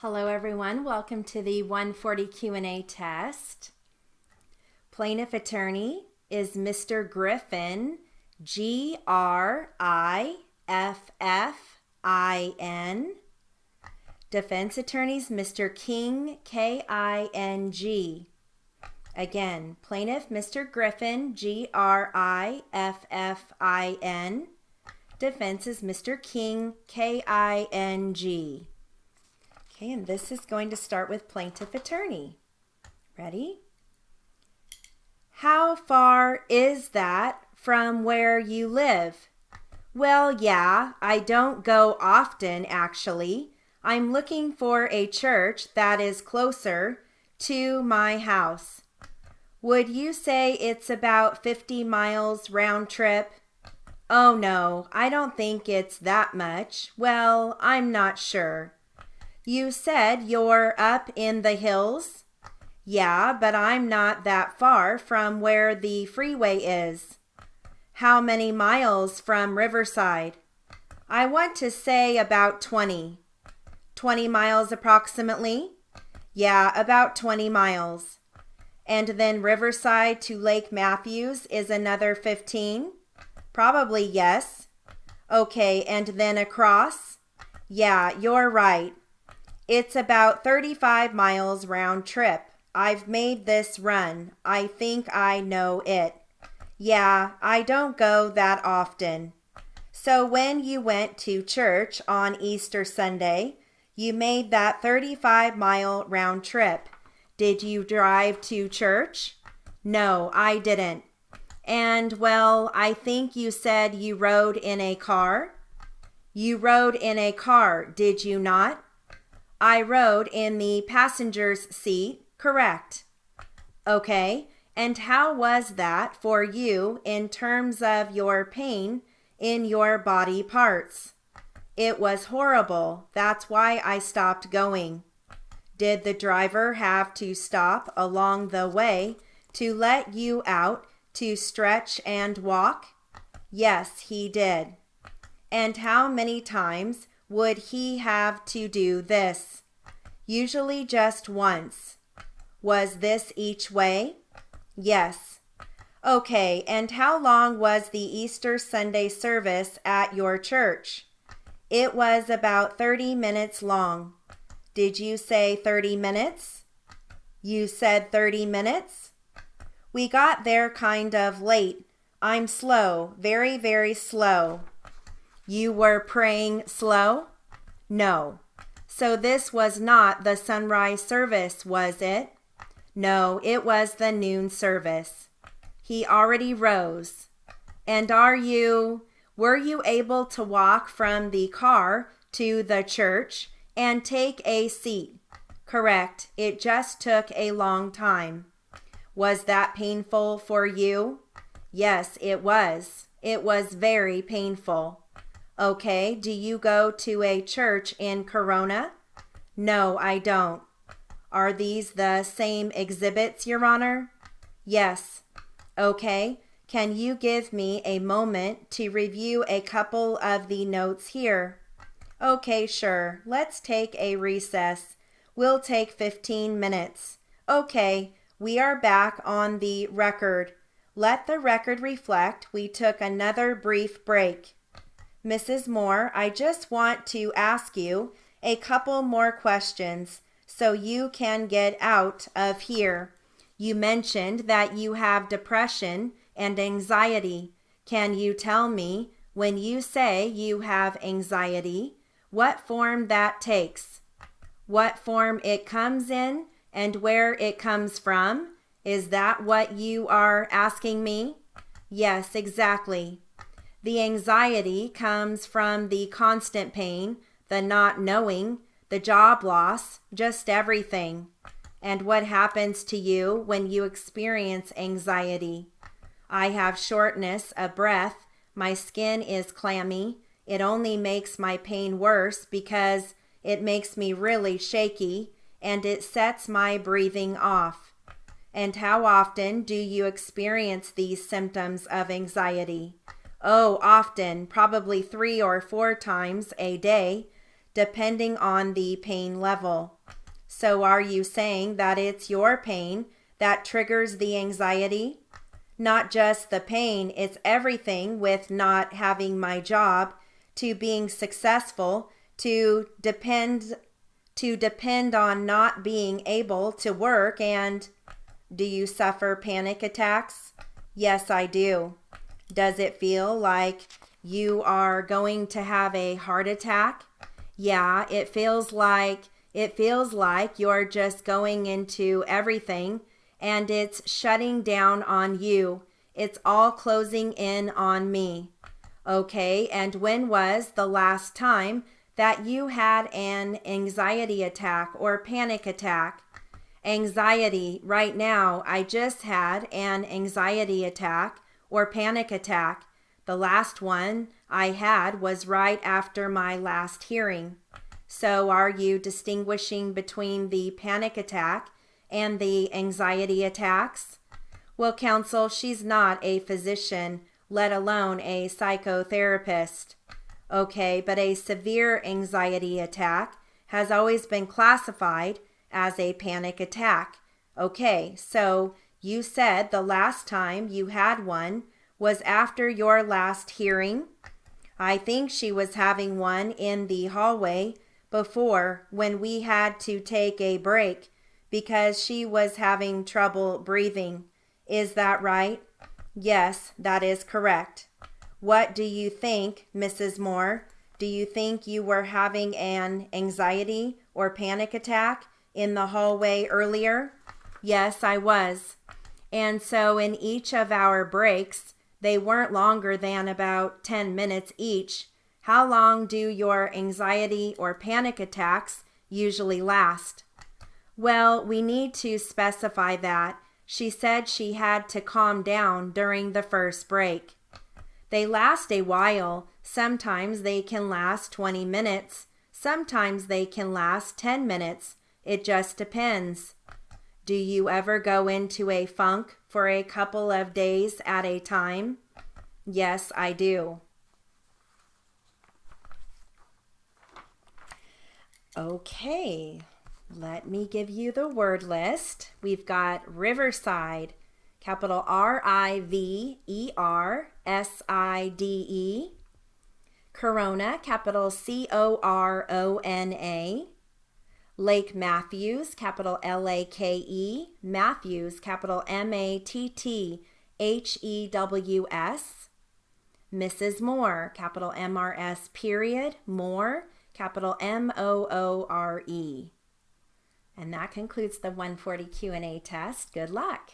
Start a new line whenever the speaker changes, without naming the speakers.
Hello everyone, welcome to the 140 Q&A test. Plaintiff attorney is Mr. Griffin, Griffin. Defense attorneys Mr. King, King. Again, plaintiff Mr. Griffin, Griffin. Defense is Mr. King, King. Okay, and this is going to start with plaintiff attorney. Ready? How far is that from where you live? Well, yeah, I don't go often, actually. I'm looking for a church that is closer to my house. Would you say it's about 50 miles round trip? Oh, no, I don't think it's that much. Well, I'm not sure. You said you're up in the hills? Yeah, but I'm not that far from where the freeway is. How many miles from Riverside? I want to say about 20. 20 miles approximately? Yeah, about 20 miles. And then Riverside to Lake Matthews is another 15? Probably yes. Okay, and then across? Yeah, you're right. It's about 35 miles round trip. I've made this run. I think I know it. Yeah, I don't go that often. So when you went to church on Easter Sunday, you made that 35-mile round trip. Did you drive to church? No, I didn't. And, well, I think you said you rode in a car? You rode in a car, did you not? I rode in the passenger's seat, correct. Okay, and how was that for you in terms of your pain in your body parts? It was horrible. That's why I stopped going. Did the driver have to stop along the way to let you out to stretch and walk? Yes, he did. And how many times would he have to do this? Usually just once. Was this each way? Yes. Okay, and how long was the Easter Sunday service at your church? It was about 30 minutes long. Did you say 30 minutes? You said 30 minutes? We got there kind of late. I'm slow, very, very slow. You were praying slow? No. So this was not the sunrise service, was it? No, it was the noon service. He already rose. And were you able to walk from the car to the church and take a seat? Correct. It just took a long time. Was that painful for you? Yes, it was. It was very painful. Okay, do you go to a church in Corona? No, I don't. Are these the same exhibits, Your Honor? Yes. Okay, can you give me a moment to review a couple of the notes here? Okay, sure. Let's take a recess. We'll take 15 minutes. Okay, we are back on the record. Let the record reflect we took another brief break. Mrs. Moore, I just want to ask you a couple more questions so you can get out of here. You mentioned that you have depression and anxiety. Can you tell me, when you say you have anxiety, what form that takes? What form it comes in and where it comes from? Is that what you are asking me? Yes, exactly. The anxiety comes from the constant pain, the not knowing, the job loss, just everything. And what happens to you when you experience anxiety? I have shortness of breath, my skin is clammy, it only makes my pain worse because it makes me really shaky, and it sets my breathing off. And how often do you experience these symptoms of anxiety? Oh, often, probably 3 or 4 times a day. depending on the pain level. So are you saying that it's your pain that triggers the anxiety? Not just the pain, it's everything with not having my job, to being successful, to depend on not being able to work. And do you suffer panic attacks? Yes, I do. Does it feel like you are going to have a heart attack? Yeah, it feels like you're just going into everything and it's shutting down on you. It's all closing in on me. Okay, and when was the last time that you had an anxiety attack or panic attack? Anxiety, right now, I just had an anxiety attack or panic attack. The last one I had was right after my last hearing. So are you distinguishing between the panic attack and the anxiety attacks? Well, counsel, she's not a physician, let alone a psychotherapist. Okay, but a severe anxiety attack has always been classified as a panic attack. Okay, so you said the last time you had one was after your last hearing. I think she was having one in the hallway before, when we had to take a break because she was having trouble breathing. Is that right? Yes, that is correct. What do you think, Mrs. Moore? Do you think you were having an anxiety or panic attack in the hallway earlier? Yes, I was. And so in each of our breaks, they weren't longer than about 10 minutes each. How long do your anxiety or panic attacks usually last? Well, we need to specify that. She said she had to calm down during the first break. They last a while. Sometimes they can last 20 minutes. Sometimes they can last 10 minutes. It just depends. Do you ever go into a funk for a couple of days at a time? Yes, I do. Okay, let me give you the word list. We've got Riverside, capital Riverside. Corona, capital Corona. Lake Matthews, capital Lake, Matthews, capital Mattthews. Mrs. Moore, capital Mrs. period, Moore, capital Moore. And that concludes the 140 Q&A test. Good luck.